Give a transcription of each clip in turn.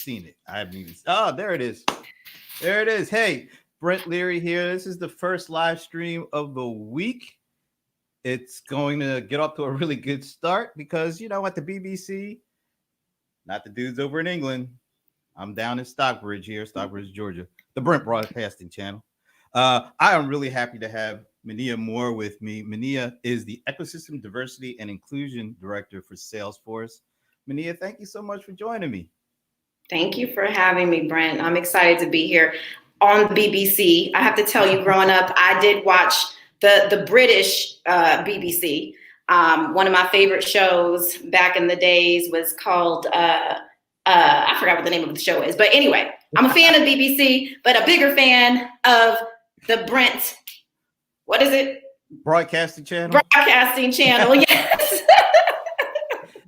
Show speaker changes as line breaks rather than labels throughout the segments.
seen it. I haven't even. Oh, there it is. There it is. Hey, Brent Leary here. This is the first live stream of the week. It's going to get off to a really good start because, at the BBC, not the dudes over in England. I'm down in Stockbridge here, Stockbridge, Georgia, the Brent Broadcasting Channel. I am really happy to have Minea Moore with me. Minea is the Ecosystem Diversity and Inclusion Director for Salesforce. Minea, thank you so much for joining me.
Thank you for having me, Brent. I'm excited to be here on the BBC. I have to tell you, growing up, I did watch the British BBC. One of my favorite shows back in the days was called, I forgot what the name of the show is. But anyway, I'm a fan of BBC, but a bigger fan of the Brent, what is it?
Broadcasting Channel?
Broadcasting Channel, yes.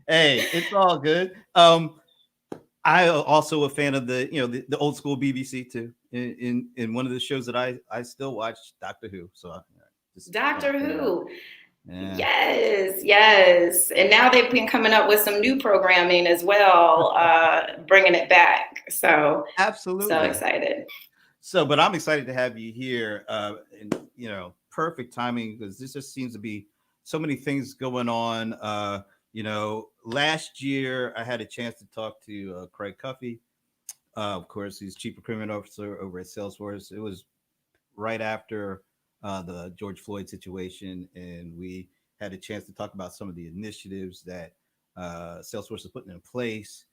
Hey, it's all good. I also a fan of the old school BBC too. In one of the shows that I still watch, Doctor Who. So
Doctor Who. Yeah. Yes. And now they've been coming up with some new programming as well, bringing it back. So
absolutely,
so excited.
So, but I'm excited to have you here. And perfect timing because this just seems to be so many things going on. Last year I had a chance to talk to Craig Cuffey. Of course, he's Chief Procurement Officer over at Salesforce. It was right after the George Floyd situation, and we had a chance to talk about some of the initiatives that Salesforce is putting in place.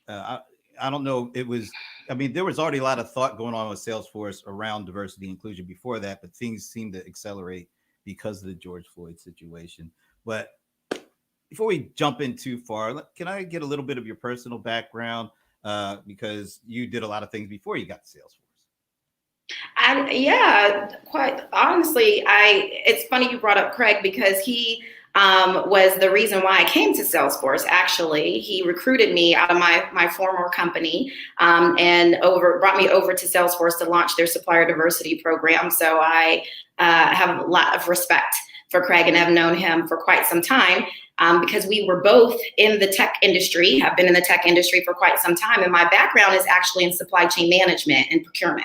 I don't know. There was already a lot of thought going on with Salesforce around diversity and inclusion before that, but things seemed to accelerate because of the George Floyd situation. But before we jump in too far, can I get a little bit of your personal background? Because you did a lot of things before you got to Salesforce.
Quite honestly, it's funny you brought up Craig because he was the reason why I came to Salesforce. Actually, he recruited me out of my former company and brought me over to Salesforce to launch their supplier diversity program. So I have a lot of respect for Craig and have known him for quite some time because we were both in the tech industry, have been in the tech industry for quite some time. And my background is actually in supply chain management and procurement.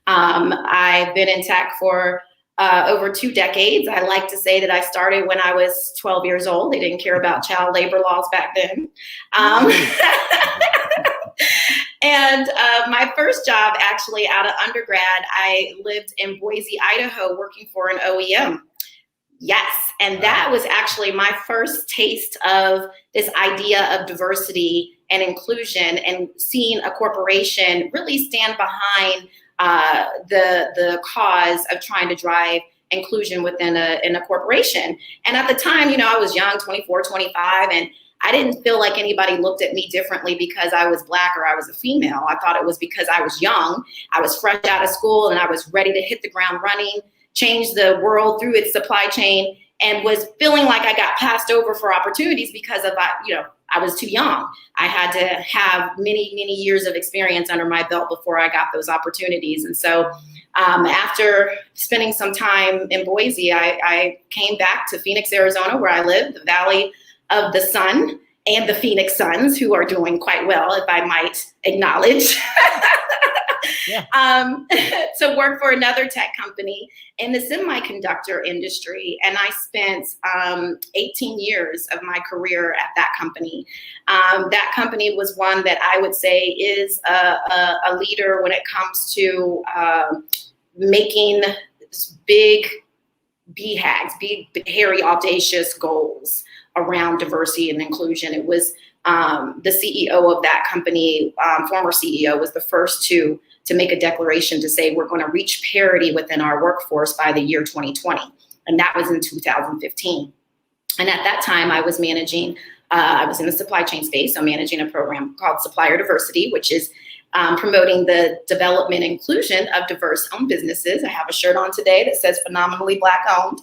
I've been in tech for over 2 decades. I like to say that I started when I was 12 years old. They didn't care about child labor laws back then. And my first job actually out of undergrad, I lived in Boise, Idaho, working for an OEM. Yes. And that was actually my first taste of this idea of diversity and inclusion and seeing a corporation really stand behind the cause of trying to drive inclusion within a corporation. And at the time, I was young, 24, 25, and I didn't feel like anybody looked at me differently because I was Black or I was a female. I thought it was because I was young, I was fresh out of school, and I was ready to hit the ground running, change the world through its supply chain, and was feeling like I got passed over for opportunities because of I was too young. I had to have many, many years of experience under my belt before I got those opportunities. And so after spending some time in Boise, I came back to Phoenix, Arizona, where I live, the Valley of the Sun, and the Phoenix Suns, who are doing quite well, if I might acknowledge. To work for another tech company in the semiconductor industry. And I spent 18 years of my career at that company. That company was one that I would say is a leader when it comes to making big BHAGs, big, hairy, audacious goals around diversity and inclusion. It was the CEO of that company, former CEO, was the first to make a declaration to say we're going to reach parity within our workforce by the year 2020. And that was in 2015. And at that time, I was managing, I was in the supply chain space, so managing a program called Supplier Diversity, which is promoting the development and inclusion of diverse-owned businesses. I have a shirt on today that says phenomenally Black-owned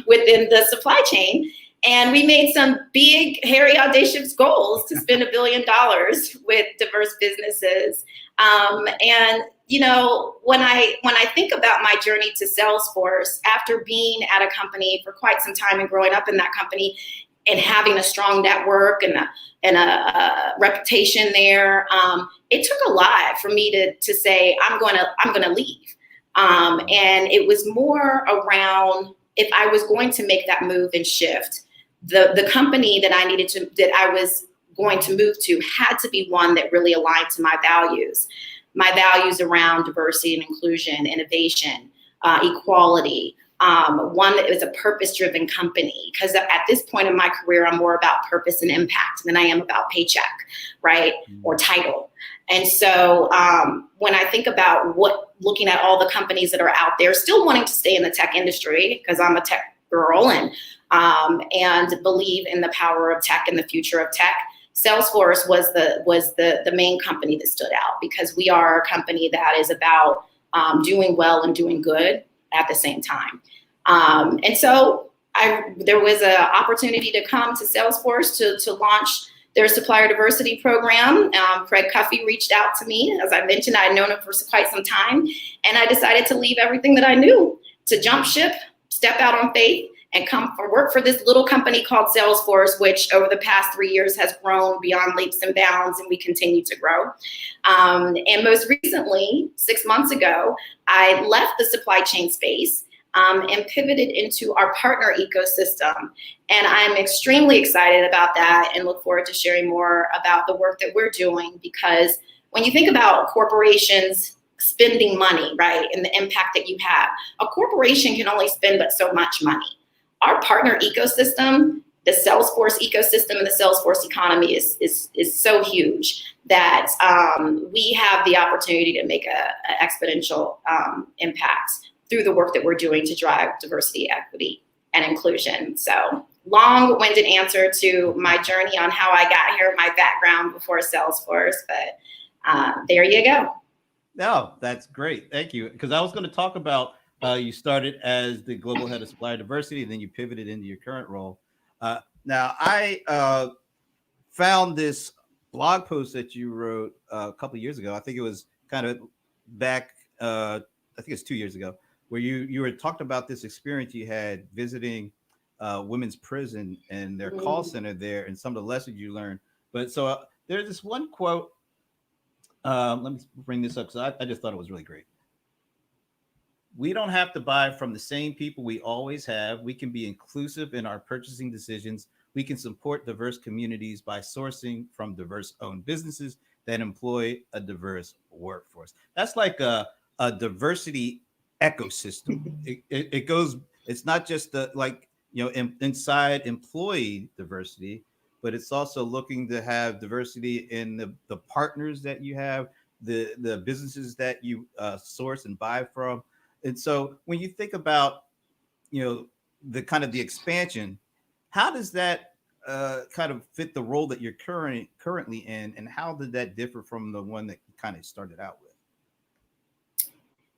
within the supply chain. And we made some big, hairy, audacious goals to spend $1 billion with diverse businesses. And when I think about my journey to Salesforce, after being at a company for quite some time and growing up in that company, and having a strong network and a reputation there, it took a lot for me to say I'm gonna leave. And it was more around, if I was going to make that move and shift, the company that I was going to move to had to be one that really aligned to my values around diversity and inclusion, innovation, equality. One that is a purpose-driven company, because at this point in my career, I'm more about purpose and impact than I am about paycheck, right? Or title. And so when I think about looking at all the companies that are out there, still wanting to stay in the tech industry, because I'm a tech girl and believe in the power of tech and the future of tech, Salesforce was the main company that stood out, because we are a company that is about doing well and doing good at the same time. And so there was an opportunity to come to Salesforce to launch their supplier diversity program. Craig Cuffey reached out to me. As I mentioned, I had known him for quite some time, and I decided to leave everything that I knew to jump ship, step out on faith, and come for work for this little company called Salesforce, which over the past 3 years has grown beyond leaps and bounds, and we continue to grow. And most recently, 6 months ago, I left the supply chain space and pivoted into our partner ecosystem. And I'm extremely excited about that and look forward to sharing more about the work that we're doing, because when you think about corporations spending money, right, and the impact that you have, a corporation can only spend but so much money. Our partner ecosystem, the Salesforce ecosystem and the Salesforce economy is so huge that we have the opportunity to make an exponential impact through the work that we're doing to drive diversity, equity, and inclusion. So long-winded answer to my journey on how I got here, my background before Salesforce, but there you go.
No, that's great. Thank you. Because I was going to talk about you started as the global head of supplier diversity, and then you pivoted into your current role. Now, I found this blog post that you wrote a couple of years ago. I think it was kind of back, I think it's 2 years ago, where you were talking about this experience you had visiting women's prison and their call center there and some of the lessons you learned. But so there's this one quote. Let me bring this up because I just thought it was really great. We don't have to buy from the same people we always have. We can be inclusive in our purchasing decisions. We can support diverse communities by sourcing from diverse-owned businesses that employ a diverse workforce. That's like a diversity ecosystem. It goes. It's not just inside employee diversity, but it's also looking to have diversity in the partners that you have, the businesses that you source and buy from. And so when you think about, the kind of the expansion, how does that kind of fit the role that you're currently in, and how did that differ from the one that you kind of started out with?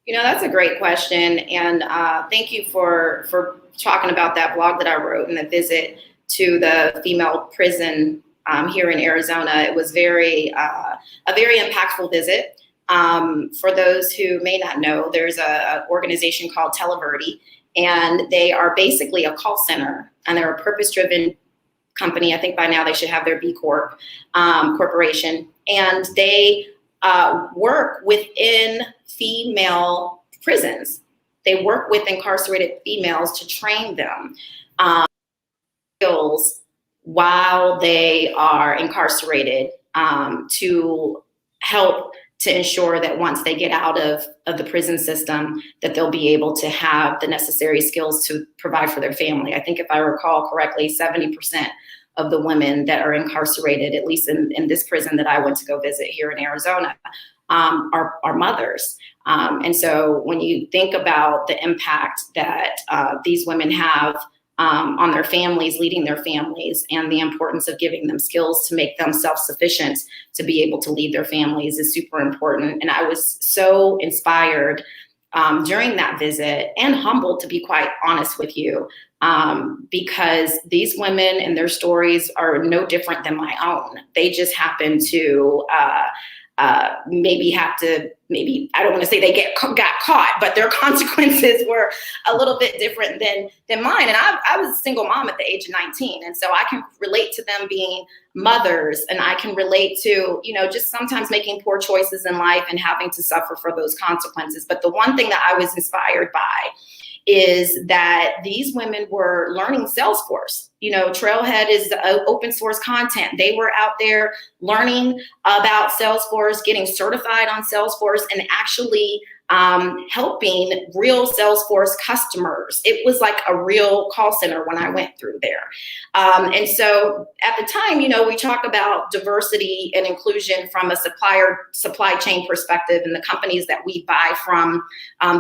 That's a great question, and thank you for talking about that blog that I wrote and the visit to the female prison here in Arizona. It was a very impactful visit. For those who may not know, there's an organization called Televerdi, and they are basically a call center, and they're a purpose-driven company. I think by now they should have their B Corp corporation, and they work within female prisons. They work with incarcerated females to train them skills while they are incarcerated, to help to ensure that once they get out of the prison system, that they'll be able to have the necessary skills to provide for their family. I think if I recall correctly, 70% of the women that are incarcerated, at least in this prison that I went to go visit here in Arizona, are mothers. And so when you think about the impact that these women have on their families, leading their families, and the importance of giving them skills to make them self-sufficient to be able to lead their families is super important. And I was so inspired during that visit, and humbled, to be quite honest with you, because these women and their stories are no different than my own. They just happen to maybe have to, maybe, I don't want to say they got caught, but their consequences were a little bit different than mine. And I was a single mom at the age of 19. And so I can relate to them being mothers, and I can relate to, just sometimes making poor choices in life and having to suffer for those consequences. But the one thing that I was inspired by is that these women were learning Salesforce. Trailhead is open source content. They were out there learning about Salesforce, getting certified on Salesforce, and actually helping real Salesforce customers. It was like a real call center when I went through there. And so at the time, we talk about diversity and inclusion from a supply chain perspective, and the companies that we buy from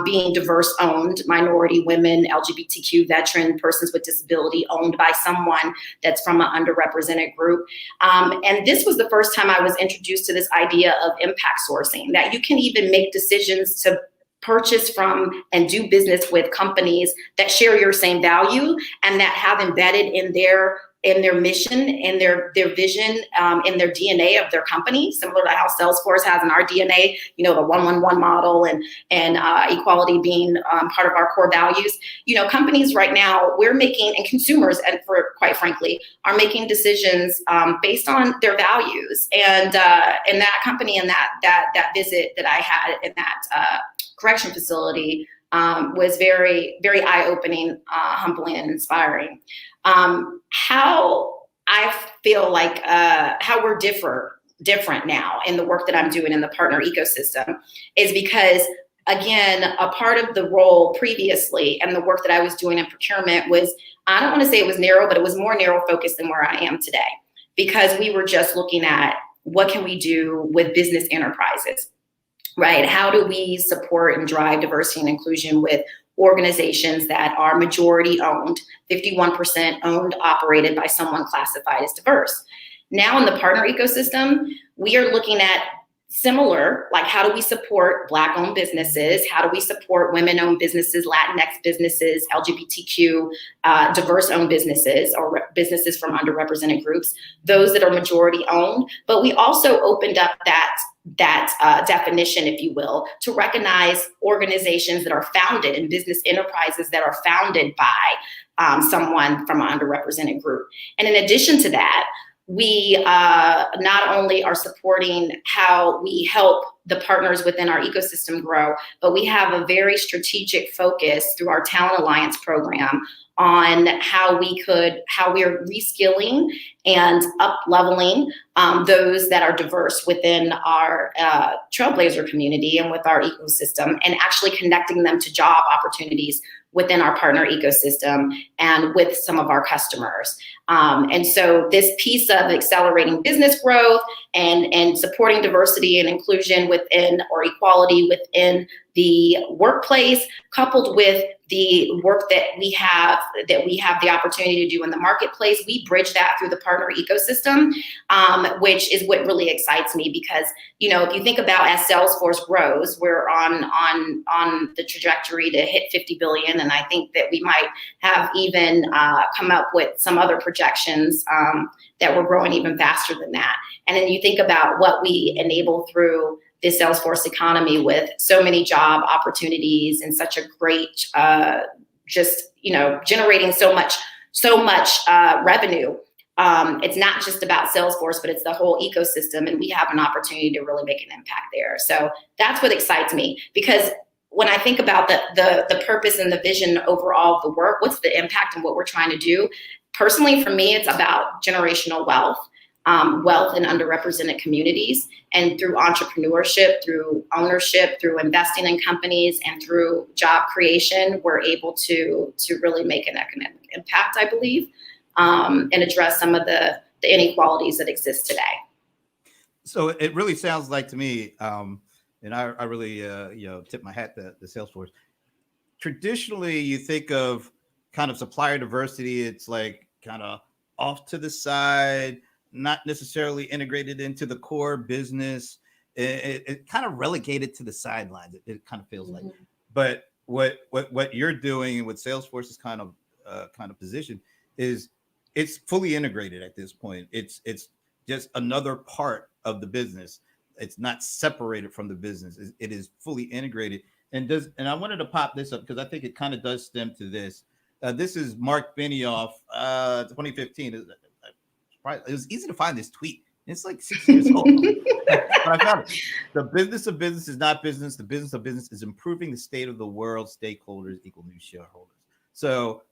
being diverse owned, minority, women, LGBTQ, veteran, persons with disability, owned by someone that's from an underrepresented group. And this was the first time I was introduced to this idea of impact sourcing, that you can even make decisions to purchase from and do business with companies that share your same value and that have embedded in their mission, in their vision, in their DNA of their company, similar to how Salesforce has in our DNA, the 1-1-1 model and equality being part of our core values. Companies right now, we're making, and consumers, and for quite frankly, are making decisions based on their values. And that company and that visit that I had in that correction facility was very, very eye-opening, humbling, and inspiring. How I feel like how we're different now in the work that I'm doing in the partner ecosystem is because, again, a part of the role previously and the work that I was doing in procurement was, I don't want to say it was narrow, but it was more narrow focused than where I am today, because we were just looking at what can we do with business enterprises, right? How do we support and drive diversity and inclusion with organizations that are majority owned, 51% owned, operated by someone classified as diverse? Now in the partner ecosystem, we are looking at similar, like how do we support Black owned businesses? How do we support women owned businesses, Latinx businesses, LGBTQ, diverse owned businesses, or businesses from underrepresented groups, those that are majority owned. But we also opened up that definition, if you will, to recognize organizations that are founded and business enterprises that are founded by someone from an underrepresented group. And in addition to that, we not only are supporting how we help the partners within our ecosystem grow, but we have a very strategic focus through our Talent Alliance program on how we're reskilling and up-leveling those that are diverse within our Trailblazer community and with our ecosystem, and actually connecting them to job opportunities within our partner ecosystem and with some of our customers. And so this piece of accelerating business growth and supporting diversity and inclusion within, or equality within the workplace, coupled with the work that we have the opportunity to do in the marketplace, we bridge that through the partner ecosystem, which is what really excites me, because if you think about, as Salesforce grows, we're on the trajectory to hit 50 billion, and I think that we might have even come up with some other projections that we're growing even faster than that. And then you think about what we enable through the Salesforce economy with so many job opportunities and such a great, generating so much revenue. It's not just about Salesforce, but it's the whole ecosystem, and we have an opportunity to really make an impact there. So that's what excites me, because when I think about the purpose and the vision overall of the work, what's the impact and what we're trying to do? Personally, for me, it's about generational wealth in underrepresented communities, and through entrepreneurship, through ownership, through investing in companies, and through job creation, we're able to really make an economic impact, I believe, and address some of the inequalities that exist today.
So it really sounds like to me, and I really tip my hat to Salesforce. Traditionally, you think of kind of supplier diversity, it's like kind of off to the side, not necessarily integrated into the core business. It kind of relegated to the sidelines. It kind of feels like. But what you're doing and what Salesforce is kind of position is, it's fully integrated at this point. It's just another part of the business. it's not separated from the business. It is fully integrated. And I wanted to pop this up because I think it kind of does stem to this. This is Mark Benioff, 2015. It was easy to find this tweet. It's like 6 years old. But I found it. The business of business is not business. The business of business is improving the state of the world. Stakeholders equal new shareholders. So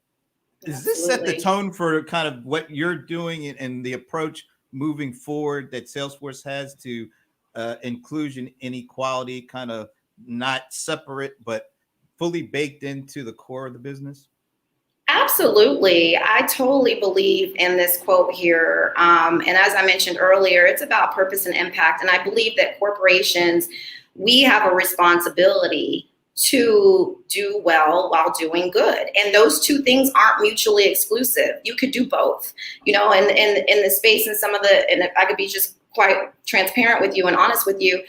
does this set the tone for kind of what you're doing and the approach moving forward that Salesforce has to inclusion, inequality, kind of not separate, but fully baked into the core of the business?
Absolutely. I totally believe in this quote here. And as I mentioned earlier, it's about purpose and impact. And I believe that corporations, we have a responsibility to do well while doing good. And those two things aren't mutually exclusive. You could do both, you know, and in the space and some of the, and if I could be just quite transparent with you and honest with you,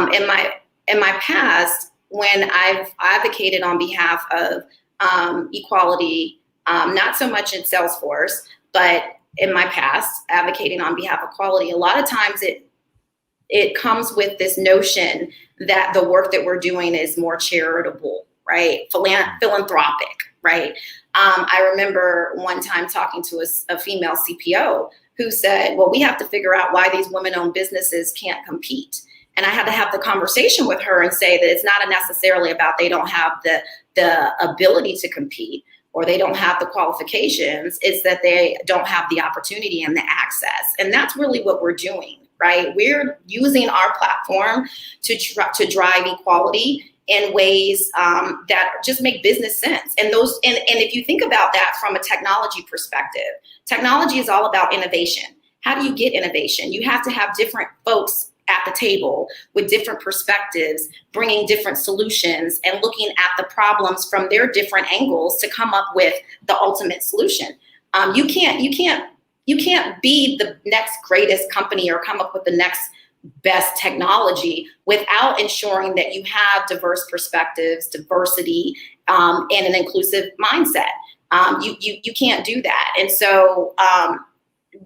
in my past, when I've advocated on behalf of equality, not so much in Salesforce, but in my past, advocating on behalf of equality, a lot of times it comes with this notion that the work that we're doing is more charitable, right? Philanthropic, right? I remember one time talking to a female CPO who said, well, we have to figure out why these women-owned businesses can't compete. And I had to have the conversation with her and say that it's not necessarily about they don't have the ability to compete or they don't have the qualifications. It's that they don't have the opportunity and the access. And that's really what we're doing, right? We're using our platform to drive equality in ways that just make business sense. And if you think about that from a technology perspective, technology is all about innovation. How do you get innovation? You have to have different folks at the table with different perspectives, bringing different solutions and looking at the problems from their different angles to come up with the ultimate solution. You can't be the next greatest company or come up with the next best technology without ensuring that you have diverse perspectives, diversity, and an inclusive mindset. You can't do that. And so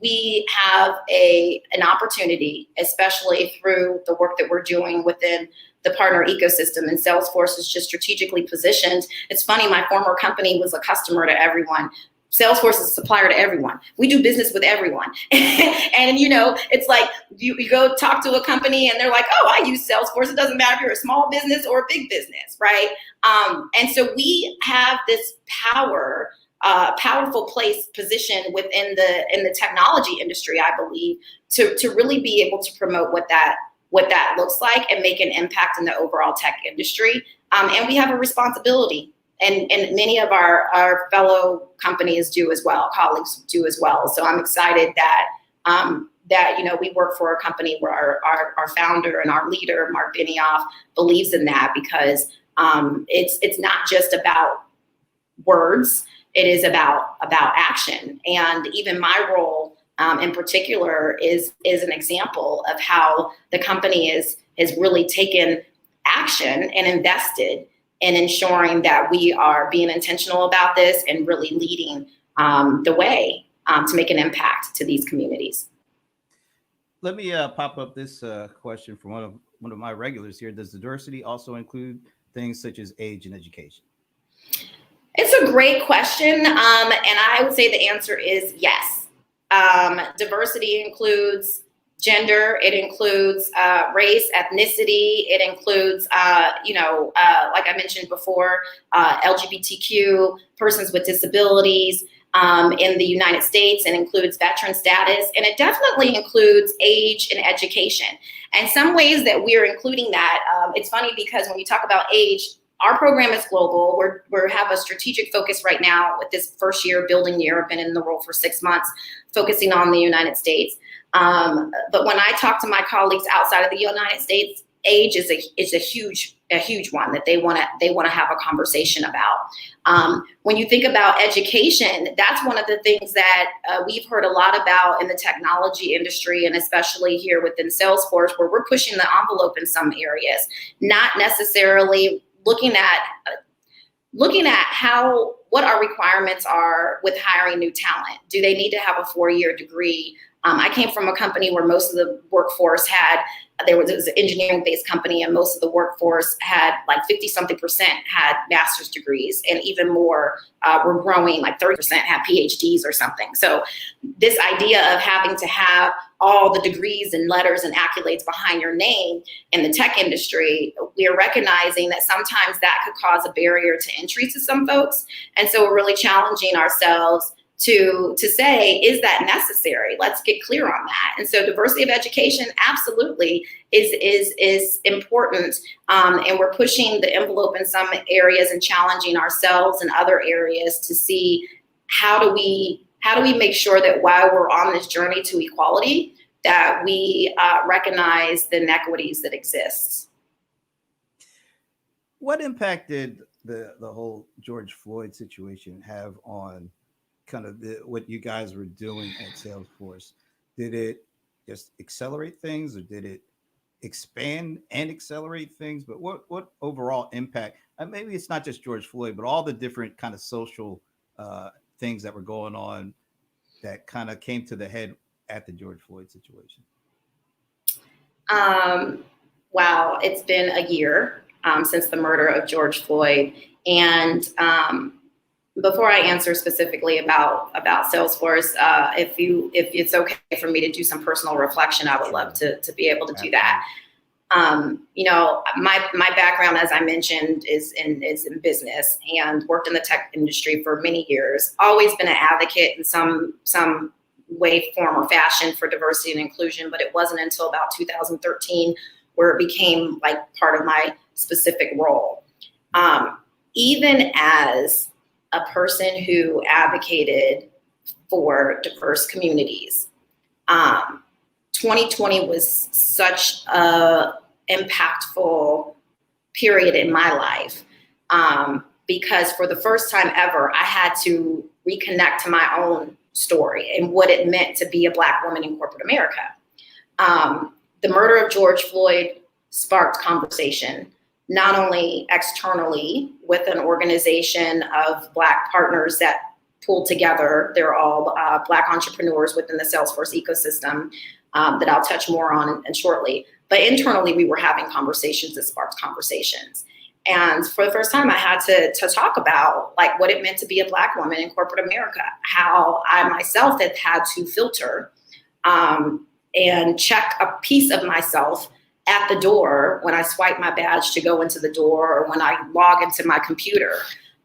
we have an opportunity, especially through the work that we're doing within the partner ecosystem, and Salesforce is just strategically positioned. It's funny, my former company was a customer to everyone. Salesforce is a supplier to everyone. We do business with everyone. And you know, it's like you go talk to a company and they're like, oh, I use Salesforce. It doesn't matter if you're a small business or a big business, right? And so we have this powerful position within the technology industry, I believe, to really be able to promote what that looks like and make an impact in the overall tech industry. And we have a responsibility. And many of our fellow companies do as well, colleagues do as well. So I'm excited that you know, we work for a company where our founder and our leader, Mark Benioff, believes in that, because it's not just about words, it is about action. And even my role in particular is an example of how the company has really taken action and invested in ensuring that we are being intentional about this and really leading the way to make an impact to these communities.
Let me pop up this question from one of my regulars here. Does diversity also include things such as age and education?
It's a great question, and I would say the answer is yes. Diversity includes gender, it includes race, ethnicity, it includes, like I mentioned before, LGBTQ, persons with disabilities in the United States, and includes veteran status, and it definitely includes age and education. And some ways that we're including that, it's funny because when you talk about age, our program is global. We have a strategic focus right now with this first year, building year. I've been in the role for 6 months, focusing on the United States. But when I talk to my colleagues outside of the United States, age is a huge one that they want to have a conversation about. When you think about education, that's one of the things that we've heard a lot about in the technology industry, and especially here within Salesforce, where we're pushing the envelope in some areas, not necessarily looking at what our requirements are with hiring new talent. Do they need to have a 4-year degree? I came from a company where most of the workforce had There was, it was an engineering-based company, and most of the workforce had like 50-something% had master's degrees, and even more were growing, like 30% had PhDs or something. So this idea of having to have all the degrees and letters and accolades behind your name in the tech industry, we are recognizing that sometimes that could cause a barrier to entry to some folks. And so we're really challenging ourselves to say, is that necessary? Let's get clear on that. And so diversity of education absolutely is important. And we're pushing the envelope in some areas and challenging ourselves in other areas to see how do we make sure that while we're on this journey to equality, that we recognize the inequities that exist.
What impact did the whole George Floyd situation have on kind of what you guys were doing at Salesforce? Did it just accelerate things, or did it expand and accelerate things? But what overall impact? And maybe it's not just George Floyd, but all the different kind of social things that were going on that kind of came to the head at the George Floyd situation.
Wow, it's been a year since the murder of George Floyd, and before I answer specifically about Salesforce, if it's okay for me to do some personal reflection, I would love to be able to do that. You know, my background, as I mentioned, is in business, and worked in the tech industry for many years. Always been an advocate in some way, form, or fashion for diversity and inclusion, but it wasn't until about 2013 where it became like part of my specific role. Even as a person who advocated for diverse communities, 2020 was such a impactful period in my life, because for the first time ever, I had to reconnect to my own story and what it meant to be a Black woman in corporate America. The murder of George Floyd sparked conversation, not only externally with an organization of Black partners that pulled together. They're all Black entrepreneurs within the Salesforce ecosystem that I'll touch more on shortly. But internally, we were having conversations that sparked conversations. And for the first time, I had to talk about like what it meant to be a Black woman in corporate America, how I myself had to filter and check a piece of myself at the door when I swipe my badge to go into the door, or when I log into my computer,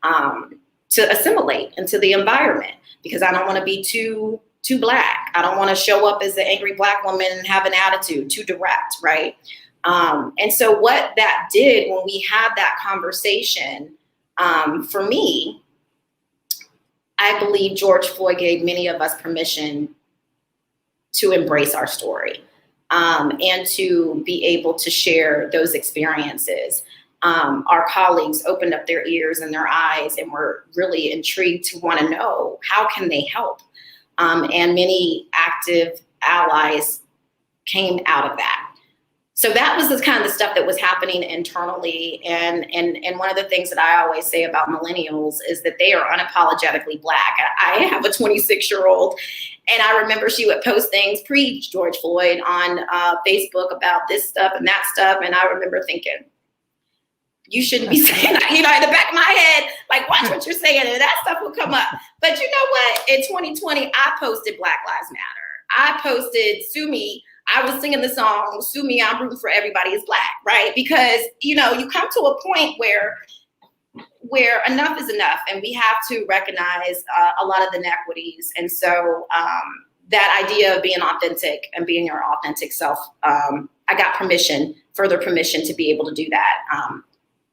to assimilate into the environment, because I don't want to be too Black. I don't want to show up as the angry Black woman and have an attitude, too direct, right? And so what that did when we had that conversation, for me, I believe George Floyd gave many of us permission to embrace our story, and to be able to share those experiences. Our colleagues opened up their ears and their eyes and were really intrigued to want to know, how can they help? And many active allies came out of that. So that was the kind of stuff that was happening internally. And one of the things that I always say about millennials is that they are unapologetically Black. I have a 26-year-old, and I remember she would post things pre-George Floyd on Facebook about this stuff and that stuff. And I remember thinking, you shouldn't be saying that, you know, in the back of my head, like, watch what you're saying, and that stuff will come up. But you know what? In 2020, I posted Black Lives Matter. I posted Sue Me. I was singing the song, Sue Me, I'm rooting for everybody is Black, right? Because, you know, you come to a point where enough is enough, and we have to recognize a lot of the inequities. And so that idea of being authentic and being your authentic self, I got further permission to be able to do that.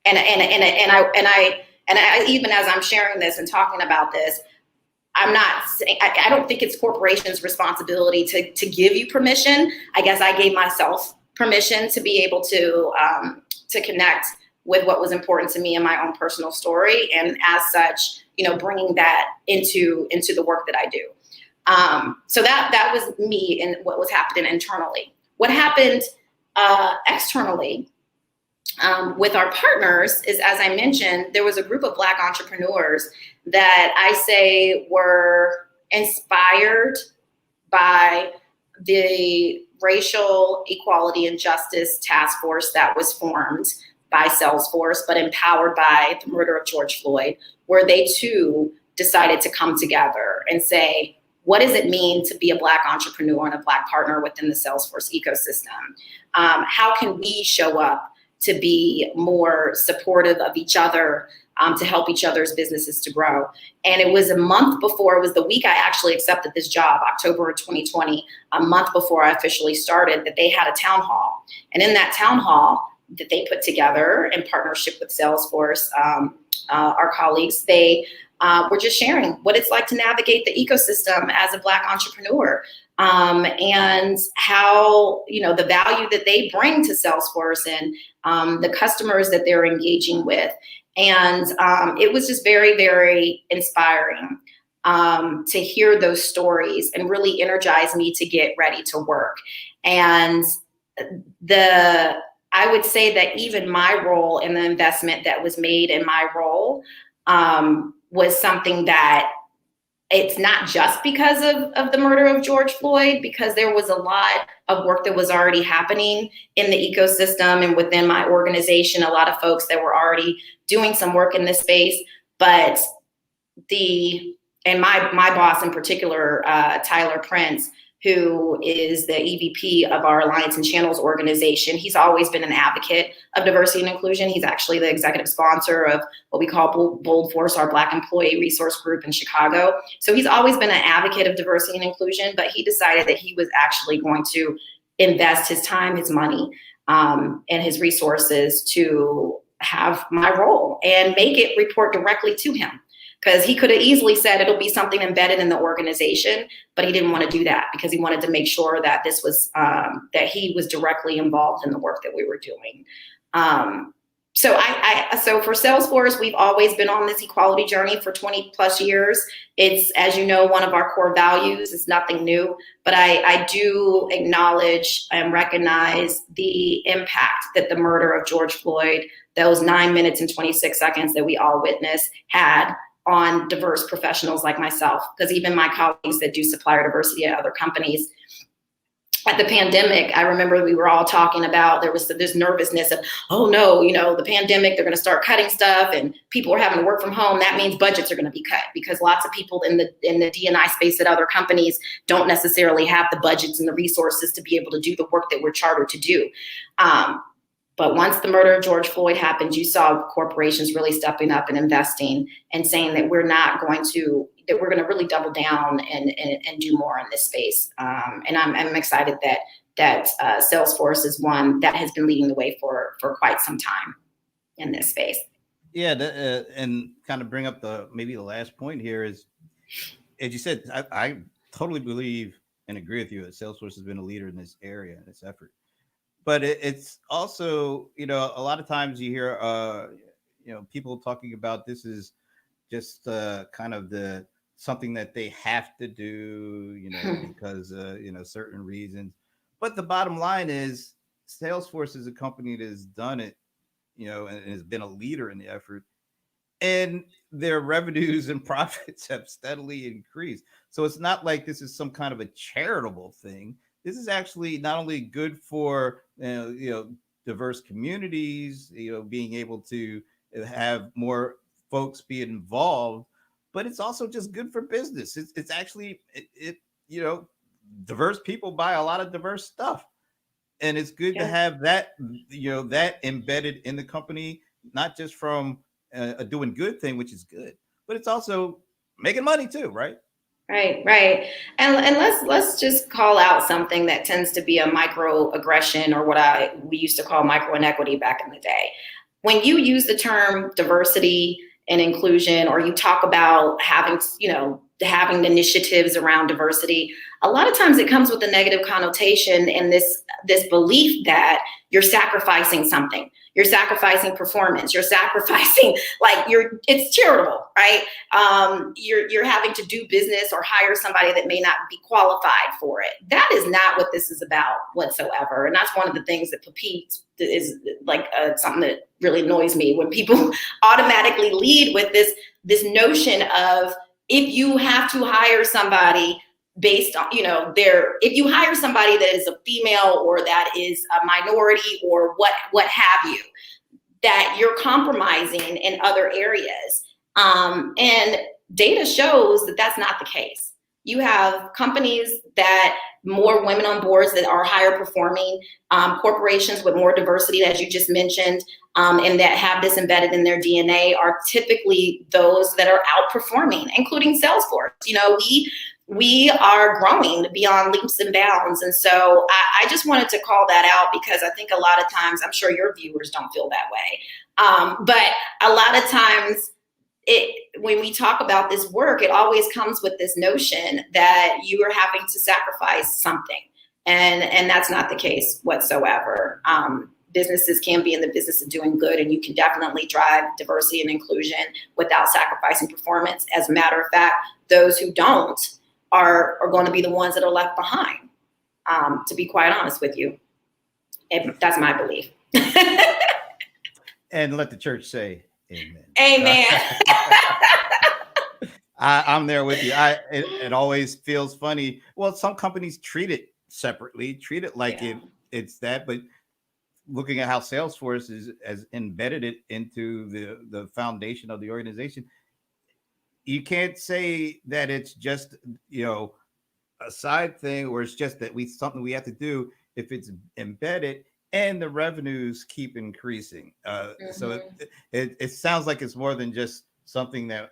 And I even as I'm sharing this and talking about this, I'm not saying, I don't think it's corporations' responsibility to give you permission. I guess I gave myself permission to be able to connect with what was important to me in my own personal story. And as such, you know, bringing that into the work that I do. So that was me and what was happening internally. What happened externally with our partners is, as I mentioned, there was a group of Black entrepreneurs that I say were inspired by the racial equality and justice task force that was formed by Salesforce, but empowered by the murder of George Floyd, where they too decided to come together and say, what does it mean to be a Black entrepreneur and a Black partner within the Salesforce ecosystem? How can we show up to be more supportive of each other, to help each other's businesses to grow? And it was a month before, it was the week I actually accepted this job, October of 2020, a month before I officially started, that they had a town hall. And in that town hall that they put together in partnership with Salesforce, our colleagues, they were just sharing what it's like to navigate the ecosystem as a Black entrepreneur, and how, the value that they bring to Salesforce and the customers that they're engaging with. And it was just very, very inspiring to hear those stories and really energize me to get ready to work. And I would say that even my role in the investment that was made in my role was something that it's not just because of the murder of George Floyd, because there was a lot of work that was already happening in the ecosystem and within my organization, a lot of folks that were already doing some work in this space. But my boss in particular, Tyler Prince, who is the EVP of our Alliance and Channels organization, he's always been an advocate of diversity and inclusion. He's actually the executive sponsor of what we call Bold Force, our Black employee resource group in Chicago. So he's always been an advocate of diversity and inclusion, but he decided that he was actually going to invest his time, his money, and his resources to have my role and make it report directly to him. Because he could have easily said it'll be something embedded in the organization, but he didn't want to do that because he wanted to make sure that this was that he was directly involved in the work that we were doing. So for Salesforce, we've always been on this equality journey for 20 plus years. It's, as you know, one of our core values. It's nothing new, but I do acknowledge and recognize the impact that the murder of George Floyd, those 9 minutes and 26 seconds that we all witnessed, had on diverse professionals like myself. Because even my colleagues that do supplier diversity at other companies, at the pandemic, I remember we were all talking about, there was this nervousness of, oh no, the pandemic, they're going to start cutting stuff and people are having to work from home. That means budgets are going to be cut because lots of people in the D&I space at other companies don't necessarily have the budgets and the resources to be able to do the work that we're chartered to do. But once the murder of George Floyd happened, you saw corporations really stepping up and investing and saying that we're going to really double down and do more in this space. And I'm excited that Salesforce is one that has been leading the way for quite some time in this space.
Yeah, and kind of bring up maybe the last point here is, as you said, I totally believe and agree with you that Salesforce has been a leader in this area, in this effort. But it's also, a lot of times you hear, people talking about this is just kind of something that they have to do, because, certain reasons. But the bottom line is Salesforce is a company that has done it, and has been a leader in the effort. And their revenues and profits have steadily increased. So it's not like this is some kind of a charitable thing. This is actually not only good for diverse communities, being able to have more folks be involved, but it's also just good for business. It's actually diverse people buy a lot of diverse stuff, and it's good to have that that embedded in the company, not just from a doing good thing, which is good, but it's also making money too, right?
Right. And let's just call out something that tends to be a microaggression, or what we used to call micro inequity back in the day. When you use the term diversity and inclusion, or you talk about having initiatives around diversity, a lot of times it comes with a negative connotation and this belief that you're sacrificing something. You're sacrificing performance. You're sacrificing, it's charitable, right? You're having to do business or hire somebody that may not be qualified for it. That is not what this is about whatsoever. And that's one of the things that is something that really annoys me, when people automatically lead with this notion of, if you have to hire somebody, based on, if you hire somebody that is a female or that is a minority or what have you, that you're compromising in other areas. And data shows that that's not the case. You have companies that more women on boards that are higher performing, corporations with more diversity, as you just mentioned, and that have this embedded in their DNA are typically those that are outperforming, including Salesforce. We are growing beyond leaps and bounds. And so I just wanted to call that out because I think a lot of times, I'm sure your viewers don't feel that way. But a lot of times when we talk about this work, it always comes with this notion that you are having to sacrifice something. And that's not the case whatsoever. Businesses can be in the business of doing good, and you can definitely drive diversity and inclusion without sacrificing performance. As a matter of fact, those who don't are going to be the ones that are left behind, to be quite honest with you. And that's my belief.
And let the church say amen.
Amen.
I'm there with you. It always feels funny. Well, some companies treat it separately, treat it like it's that, but looking at how Salesforce has embedded it into the foundation of the organization, you can't say that it's just, a side thing, or it's just that something we have to do if it's embedded and the revenues keep increasing. So it sounds like it's more than just something that,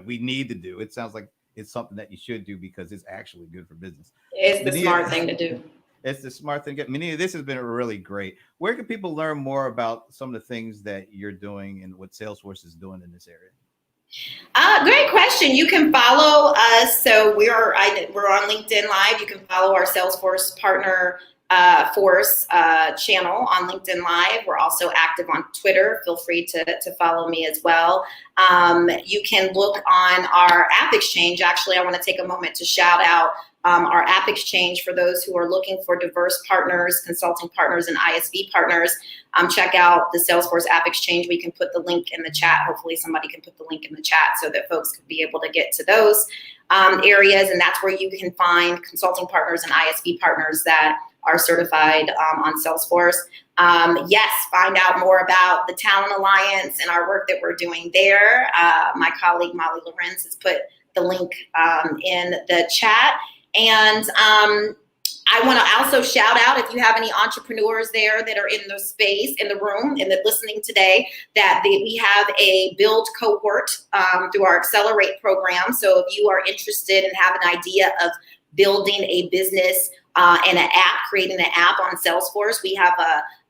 we need to do. It sounds like it's something that you should do because it's actually good for business.
It's the smart thing to do.
It's the smart thing. Minea, this has been really great. Where can people learn more about some of the things that you're doing and what Salesforce is doing in this area?
Great question. You can follow us. So we're on LinkedIn Live. You can follow our Salesforce partner Force channel on LinkedIn Live. We're also active on Twitter. Feel free to follow me as well. You can look on our App Exchange. Actually, I want to take a moment to shout out our App Exchange for those who are looking for diverse partners, consulting partners, and ISV partners. Check out the Salesforce App Exchange. We can put the link in the chat. Hopefully somebody can put the link in the chat so that folks can be able to get to those areas. And that's where you can find consulting partners and ISV partners that are certified on Salesforce. Yes, find out more about the Talent Alliance and our work that we're doing there. My colleague Molly Lorenz has put the link in the chat. And I want to also shout out, if you have any entrepreneurs there that are in the space, in the room, and that listening today, that we have a build cohort through our Accelerate program. So if you are interested and have an idea of building a business and an app, creating an app on Salesforce, we have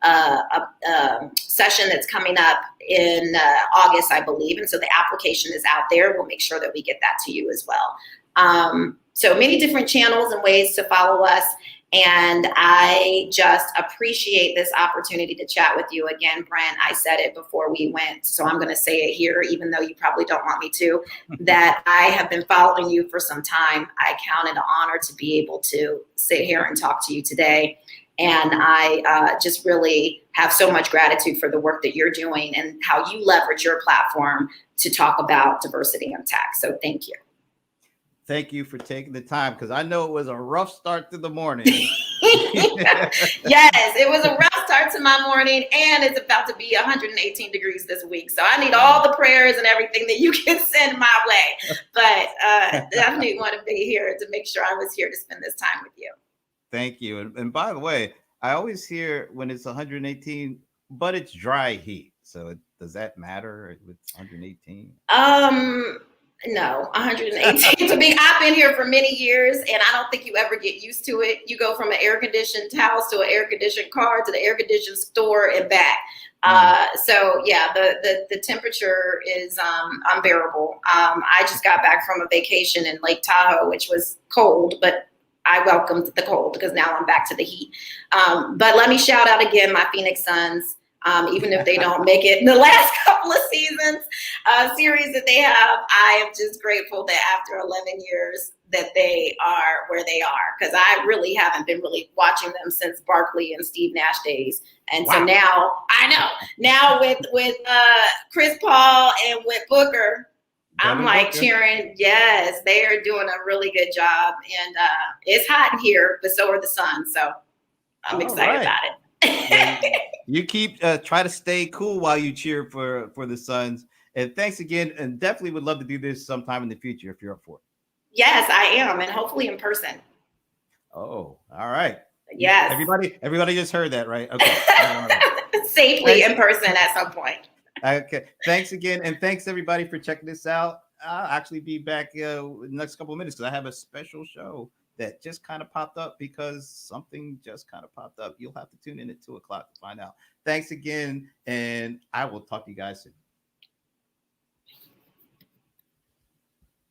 a session that's coming up in August, I believe. And so the application is out there. We'll make sure that we get that to you as well. So many different channels and ways to follow us. And I just appreciate this opportunity to chat with you again, Brent. I said it before we went, so I'm going to say it here, even though you probably don't want me to, that I have been following you for some time. I count it an honor to be able to sit here and talk to you today. And I just really have so much gratitude for the work that you're doing and how you leverage your platform to talk about diversity in tech. So thank you.
Thank you for taking the time, because I know it was a rough start to the morning.
Yes, it was a rough start to my morning, and it's about to be 118 degrees this week. So I need all the prayers and everything that you can send my way. But definitely want to be here to make sure I was here to spend this time with you.
Thank you. And by the way, I always hear when it's 118, but it's dry heat. So does that matter with 118?
No, 118 to be. I've been here for many years, and I don't think you ever get used to it. You go from an air-conditioned house to an air-conditioned car to the air-conditioned store and back. So yeah, the temperature is unbearable. I just got back from a vacation in Lake Tahoe, which was cold, but I welcomed the cold because now I'm back to the heat. But let me shout out again my Phoenix Suns. Even if they don't make it in the last couple of seasons, series that they have, I am just grateful that after 11 years that they are where they are, because I really haven't been really watching them since Barkley and Steve Nash days. And so now, I know, now with Chris Paul and with Booker, I'm
Better
like
Booker.
cheering. Yes, they are doing a really good job. And it's hot in here, but so are the Suns. So I'm
All
excited
right.
about
Well,
it.
you keep try to stay cool while you cheer for the Suns. And thanks again. And definitely would love to do this sometime in the future if you're up for it.
Yes, I am. And hopefully in person.
Oh, all right.
Yes.
Everybody just heard that, right? Okay. All right.
Safely
Thanks.
in person at some point.
Okay. Thanks again. And thanks everybody for checking this out. I'll actually be back in the next couple of minutes because I have a special show that just kind of popped up because something just kind of popped up. You'll have to tune in at 2 o'clock to find out. Thanks again. And I will talk to you guys soon.